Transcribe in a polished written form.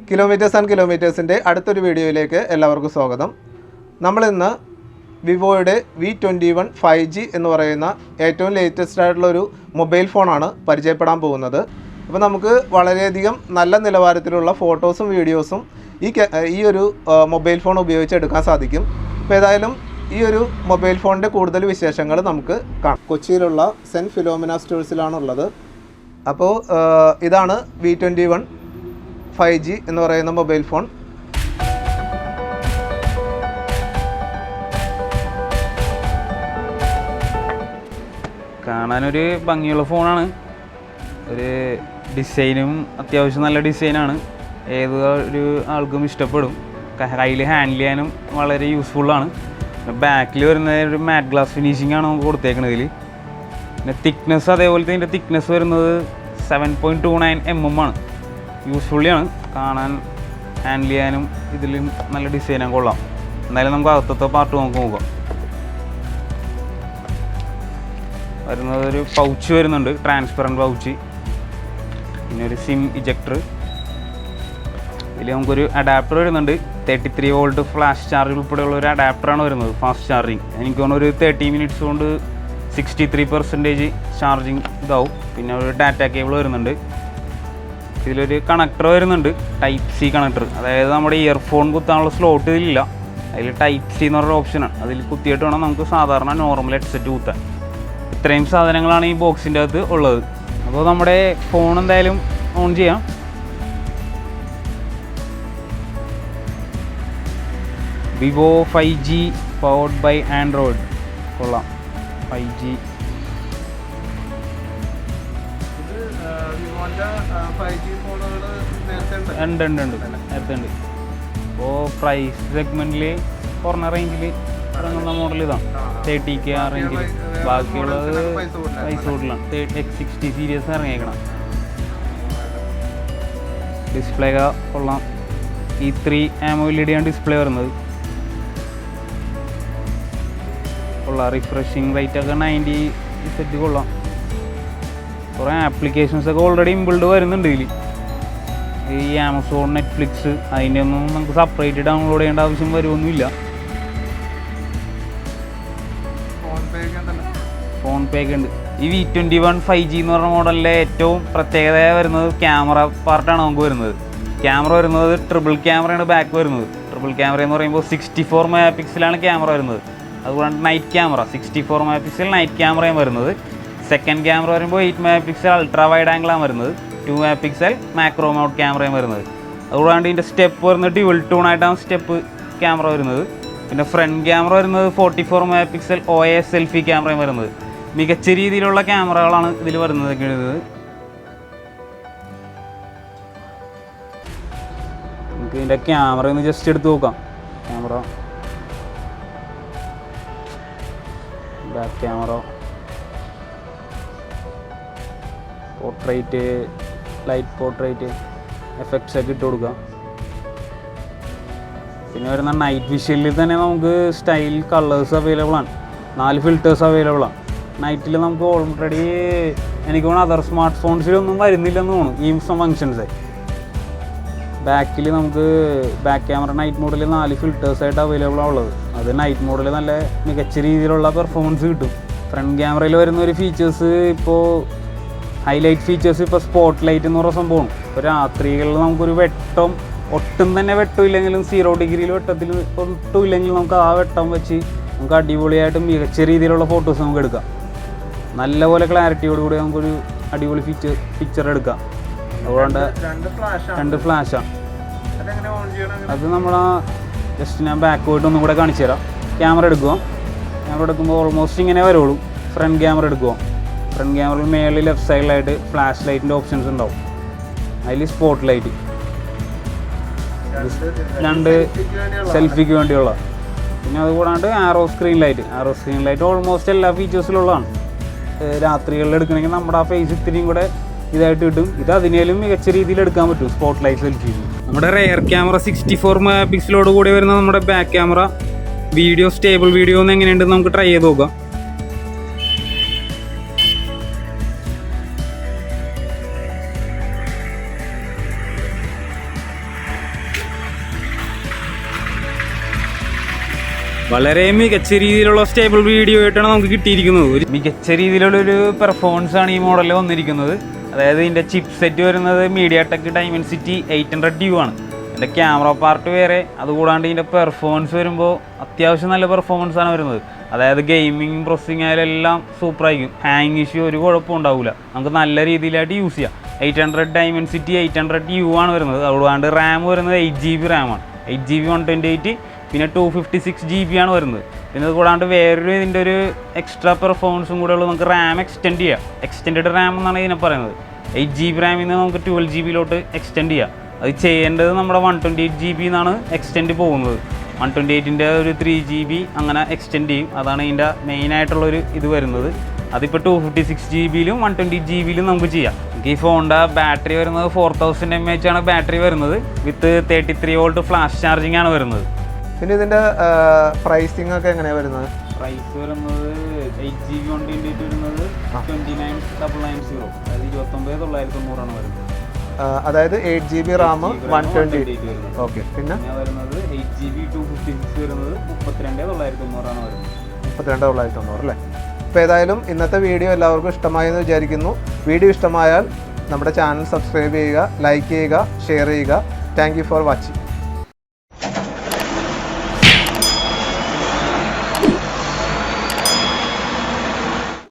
Kilometres and കിലോമീറ്റേഴ്സിൻ്റെ അടുത്തൊരു വീഡിയോയിലേക്ക് എല്ലാവർക്കും സ്വാഗതം. നമ്മളിന്ന് വിവോയുടെ V21 5G എന്ന് പറയുന്ന ഏറ്റവും ലേറ്റസ്റ്റ് ആയിട്ടുള്ളൊരു മൊബൈൽ ഫോണാണ് പരിചയപ്പെടാൻ പോകുന്നത്. അപ്പോൾ നമുക്ക് വളരെയധികം നല്ല നിലവാരത്തിലുള്ള ഫോട്ടോസും വീഡിയോസും ഈ ഒരു മൊബൈൽ ഫോൺ ഉപയോഗിച്ച് എടുക്കാൻ സാധിക്കും. അപ്പോൾ ഏതായാലും ഈ ഒരു മൊബൈൽ ഫോണിൻ്റെ കൂടുതൽ വിശേഷങ്ങൾ നമുക്ക് കാണാം. കൊച്ചിയിലുള്ള സെൻറ്റ് ഫിലോമിന സ്റ്റോഴ്സിലാണുള്ളത്. അപ്പോൾ ഇതാണ് V21 5G എന്ന് പറയുന്ന മൊബൈൽ ഫോൺ. കാണാനൊരു ഭംഗിയുള്ള ഫോണാണ്. ഒരു ഡിസൈനും അത്യാവശ്യം നല്ല ഡിസൈനാണ്. ഏതൊരു ആൾക്കും ഇഷ്ടപ്പെടും. കയ്യിൽ ഹാൻഡിൽ ചെയ്യാനും വളരെ യൂസ്ഫുള്ളാണ്. ബാക്കിൽ വരുന്ന ഒരു മാറ്റ് ഗ്ലാസ് ഫിനിഷിംഗ് ആണ് നമുക്ക് കൊടുത്തേക്കുന്നത്. ഇതിൽ പിന്നെ തിക്നെസ്, അതേപോലത്തെ ഇതിൻ്റെ തിക്നെസ് വരുന്നത് 7.29 mm ആണ്. യൂസ്ഫുള്ളിയാണ്. കാണാൻ ഹാൻഡിൽ ചെയ്യാനും ഇതിലും നല്ല ഡിസൈനാണ്, കൊള്ളാം. എന്തായാലും നമുക്ക് അകത്തത്തെ പാർട്ട് നമുക്ക് നോക്കാം. വരുന്നത് ഒരു പൗച്ച് വരുന്നുണ്ട്, ട്രാൻസ്പെറൻറ്റ് പൗച്ച്. പിന്നെ ഒരു സിം ഇജക്ടർ. ഇതിൽ നമുക്കൊരു അഡാപ്റ്റർ വരുന്നുണ്ട്. 33 വോൾട്ട് ഫ്ലാഷ് ചാർജ് ഉൾപ്പെടെയുള്ള ഒരു അഡാപ്റ്ററാണ് വരുന്നത്. Fast charging. എനിക്ക് തോന്നുന്നു ഒരു 30 മിനിറ്റ്സ് കൊണ്ട് 63% ചാർജിങ് ഇതാവും. പിന്നെ ഒരു ഡാറ്റ കേബിൾ വരുന്നുണ്ട്. ഇതിലൊരു കണക്ടർ വരുന്നുണ്ട്, ടൈപ്പ് സി കണക്ടർ. അതായത് നമ്മുടെ ഇയർഫോൺ കുത്താനുള്ള സ്ലോട്ട് ഇതിലില്ല. അതിൽ ടൈപ്പ് സി എന്ന് പറഞ്ഞൊരു ഓപ്ഷനാണ്. അതിൽ കുത്തിയിട്ട് വേണം നമുക്ക് സാധാരണ നോർമൽ ഹെഡ്സെറ്റ് കുത്താൻ. ഇത്രയും സാധനങ്ങളാണ് ഈ ബോക്സിൻ്റെ അകത്ത് ഉള്ളത്. അപ്പോൾ നമ്മുടെ ഫോൺ എന്തായാലും ഓൺ ചെയ്യാം. Vivo 5G powered by Android. കൊള്ളാം. 5G ഉണ്ട് നേരത്തെ ഉണ്ട്. അപ്പോൾ പ്രൈസ് സെഗ്മെൻറ്റിൽ കുറഞ്ഞ റേഞ്ചിൽ ഇറങ്ങുന്ന മോഡൽ ഇതാണ്. 30K ആ റേഞ്ചിൽ. ബാക്കിയുള്ളത് പൈസ കൂടുതലാണ്. X60 series ഇറങ്ങിയേക്കണം. ഡിസ്പ്ലേ കൊള്ളാം. E3 AMOLED ആണ് ഡിസ്പ്ലേ വരുന്നത്. കൊള്ളാം. റിഫ്രഷിങ് റേറ്റ് ഒക്കെ 90 കൊള്ളാം. കുറേ ആപ്ലിക്കേഷൻസൊക്കെ ഓൾറെഡി ഇൻബിൾഡ് വരുന്നുണ്ട് ഇതിൽ. ഈ ആമസോൺ, നെറ്റ്ഫ്ലിക്സ്, അതിൻ്റെ ഒന്നും നമുക്ക് സെപ്പറേറ്റ് ഡൗൺലോഡ് ചെയ്യേണ്ട ആവശ്യം വരുമൊന്നുമില്ല. ഫോൺ പേ ഒക്കെ ഉണ്ട്. ഈ V21 5G എന്ന് പറഞ്ഞ മോഡലിലെ ഏറ്റവും പ്രത്യേകത വരുന്നത് ക്യാമറ പാർട്ടാണ് നമുക്ക് വരുന്നത്. ക്യാമറ വരുന്നത് ട്രിപ്പിൾ ക്യാമറയാണ് ബാക്ക് വരുന്നത്. ട്രിപ്പിൾ ക്യാമറ എന്ന് പറയുമ്പോൾ 64 MP ക്യാമറ വരുന്നത്. അതുകൊണ്ട് നൈറ്റ് ക്യാമറ 64 MP നൈറ്റ് ക്യാമറയും വരുന്നത്. സെക്കൻഡ് ക്യാമറ വരുമ്പോൾ 8 MP അൾട്രാ വൈഡ് ആംഗിളാണ് വരുന്നത്. 2 MP മാക്രോ മൗണ്ട് ക്യാമറയും വരുന്നത്. അതുകൂടാണ്ട് ഇതിൻ്റെ സ്റ്റെപ്പ് വരുന്നത് ഡ്യുവൽ ടൂണായിട്ടാണ് സ്റ്റെപ്പ് ക്യാമറ വരുന്നത്. പിന്നെ ഫ്രണ്ട് ക്യാമറ വരുന്നത് 44 MP OIS സെൽഫി ക്യാമറയും വരുന്നത്. മികച്ച രീതിയിലുള്ള ക്യാമറകളാണ് ഇതിൽ വരുന്നത്. നമുക്ക് ഇതിൻ്റെ ക്യാമറ ഒന്ന് ജസ്റ്റ് എടുത്ത് നോക്കാം. Camera, back camera, portrait, light portrait effects ഒക്കെ ഇട്ട് കൊടുക്കാം. പിന്നെ വരുന്ന നൈറ്റ് വിഷനിൽ തന്നെ നമുക്ക് സ്റ്റൈൽ കളേഴ്സ് അവൈലബിൾ ആണ്. 4 ഫിൽറ്റേഴ്സ് അവൈലബിൾ ആണ്. നൈറ്റിൽ നമുക്ക് ഓൾറെഡി എനിക്ക് തോന്നുന്നു അതർ സ്മാർട്ട് ഫോൺസിലൊന്നും വരുന്നില്ലെന്ന് തോന്നുന്നു ഈ ഫങ്ഷൻസ്. ബാക്കിൽ നമുക്ക് ബാക്ക് ക്യാമറ നൈറ്റ് മോഡിൽ 4 ഫിൽറ്റേഴ്സായിട്ട് അവൈലബിൾ ആണുള്ളത്. അത് നൈറ്റ് മോഡിൽ നല്ല മികച്ച രീതിയിലുള്ള പെർഫോമൻസ് കിട്ടും. ഫ്രണ്ട് ക്യാമറയിൽ വരുന്ന ഒരു ഫീച്ചേഴ്സ്, ഇപ്പോൾ ഹൈലൈറ്റ് ഫീച്ചേഴ്സ്, ഇപ്പോൾ സ്പോട്ട് ലൈറ്റ് എന്ന് പറയുന്ന സംഭവമാണ്. ഇപ്പോൾ രാത്രികളിൽ നമുക്കൊരു വെട്ടം ഒട്ടും തന്നെ വെട്ടമില്ലെങ്കിലും 0 ഡിഗ്രിയിൽ വെട്ടത്തിൽ ഒട്ടും ഇല്ലെങ്കിലും നമുക്ക് ആ വെട്ടം വെച്ച് നമുക്ക് അടിപൊളിയായിട്ട് മികച്ച രീതിയിലുള്ള ഫോട്ടോസ് നമുക്ക് എടുക്കാം. നല്ലപോലെ ക്ലാരിറ്റിയോടുകൂടി നമുക്കൊരു അടിപൊളി പിക്ചർ എടുക്കാം. അതുകൊണ്ട് 2 ഫ്ലാഷാണ്. അത് നമ്മളാ ജസ്റ്റ് ഞാൻ ബാക്ക് പോയിട്ട് ഒന്നും കൂടെ കാണിച്ചു തരാം. ക്യാമറ എടുക്കുക. ക്യാമറ എടുക്കുമ്പോൾ ഓൾമോസ്റ്റ് ഇങ്ങനെ വരുള്ളൂ. ഫ്രണ്ട് ക്യാമറ എടുക്കുക. ഫ്രണ്ട് ക്യാമറയിൽ മേളിൽ ലെഫ്റ്റ് സൈഡിലായിട്ട് ഫ്ലാഷ് ലൈറ്റിൻ്റെ ഓപ്ഷൻസ് ഉണ്ടാവും. അതിൽ സ്പോട്ട് ലൈറ്റ്, 2 സെൽഫിക്ക് വേണ്ടിയുള്ള. പിന്നെ അതുകൂടാണ്ട് ആറോ സ്ക്രീൻ ലൈറ്റ് ഓൾമോസ്റ്റ് എല്ലാ ഫീച്ചേഴ്സിലുള്ളതാണ്. രാത്രികളിൽ എടുക്കണമെങ്കിൽ നമ്മുടെ ആ ഫേസ് ഇത്തിരിയും കൂടെ ഇതായിട്ട് കിട്ടും. ഇത് അതിനേലും മികച്ച രീതിയിൽ എടുക്കാൻ പറ്റും സ്പോട്ട് ലൈറ്റ് സെൽഫി. നമ്മുടെ റെയർ ക്യാമറ 64 MP കൂടി വരുന്ന നമ്മുടെ back camera video, stable video ഒന്ന് എങ്ങനെയുണ്ടെന്ന് നമുക്ക് ട്രൈ ചെയ്ത് നോക്കാം. വളരെ മികച്ച രീതിയിലുള്ള സ്റ്റേബിൾ വീഡിയോ ആയിട്ടാണ് നമുക്ക് കിട്ടിയിരിക്കുന്നത്. ഒരു മികച്ച രീതിയിലുള്ളൊരു പെർഫോമൻസ് ആണ് ഈ മോഡലിൽ വന്നിരിക്കുന്നത്. അതായത് ഇതിൻ്റെ ചിപ്പ് സെറ്റ് വരുന്നത് MediaTek Dimensity 800U ആണ്. ഇതിൻ്റെ ക്യാമറ പാർട്ട് വേറെ, അതുകൂടാണ്ട് ഇതിൻ്റെ പെർഫോമൻസ് വരുമ്പോൾ അത്യാവശ്യം നല്ല പെർഫോമൻസ് ആണ് വരുന്നത്. അതായത് ഗെയിമിങ് പ്രോസസ്സിങ് ആയാലും എല്ലാം സൂപ്പറായിരിക്കും. ഹാങ് ഇഷ്യൂ ഒരു കുഴപ്പം ഉണ്ടാവില്ല, നമുക്ക് നല്ല രീതിയിലായിട്ട് യൂസ് ചെയ്യാം. 800 Dimensity 800U ആണ് വരുന്നത്. അതുകൊണ്ട് റാം വരുന്നത് 8GB റാമാണ്. 8GB 128, പിന്നെ 256GB ആണ് വരുന്നത്. പിന്നെ അത് കൂടാണ്ട് വേറൊരു ഇതിൻ്റെ ഒരു എക്സ്ട്രാ പെർഫോമൻസും കൂടെ ഉള്ളത്, നമുക്ക് റാം എക്സ്റ്റെൻഡ് ചെയ്യാം. എക്സ്റ്റെൻഡ് റാം എന്നാണ് ഇതിനെ പറയുന്നത്. 8GB റാമിൽ നിന്ന് നമുക്ക് 12GB എക്സ്റ്റെൻഡ് ചെയ്യാം. അത് ചെയ്യേണ്ടത് നമ്മുടെ 128GB എന്നാണ് എക്സ്റ്റെൻഡ് പോകുന്നത്. 128ൻ്റെ ഒരു 3GB അങ്ങനെ എക്സ്റ്റെൻഡ് ചെയ്യും. അതാണ് ഇതിൻ്റെ മെയിനായിട്ടുള്ളൊരു ഇത് വരുന്നത്. അതിപ്പോൾ 256GBയിലും 120GBയിലും നമുക്ക് ചെയ്യാം. ഈ ഫോണിൻ്റെ ബാറ്ററി വരുന്നത് 4000 mAh ആണ് ബാറ്ററി വരുന്നത്. വിത്ത് 33V ഫ്ലാഷ് ചാർജിങ് ആണ് വരുന്നത്. പിന്നെ ഇതിൻ്റെ പ്രൈസിങ് ഒക്കെ എങ്ങനെയാണ് വരുന്നത്? പ്രൈസ് വരുന്നത് 8GB 128 വരുന്നത് 29990, അതായത് 29990 വരുന്നത്. അതായത് 8GB റാം 128. ഓക്കെ. പിന്നെ വരുന്നത് 8GB 256 വരുന്നത് 32990 വരുന്നത്. 32990 അല്ലേ? അപ്പോൾ ഏതായാലും ഇന്നത്തെ വീഡിയോ എല്ലാവർക്കും ഇഷ്ടമായെന്ന് വിചാരിക്കുന്നു. വീഡിയോ ഇഷ്ടമായാൽ നമ്മുടെ ചാനൽ സബ്സ്ക്രൈബ് ചെയ്യുക, ലൈക്ക് ചെയ്യുക, ഷെയർ ചെയ്യുക. Thank you for watching.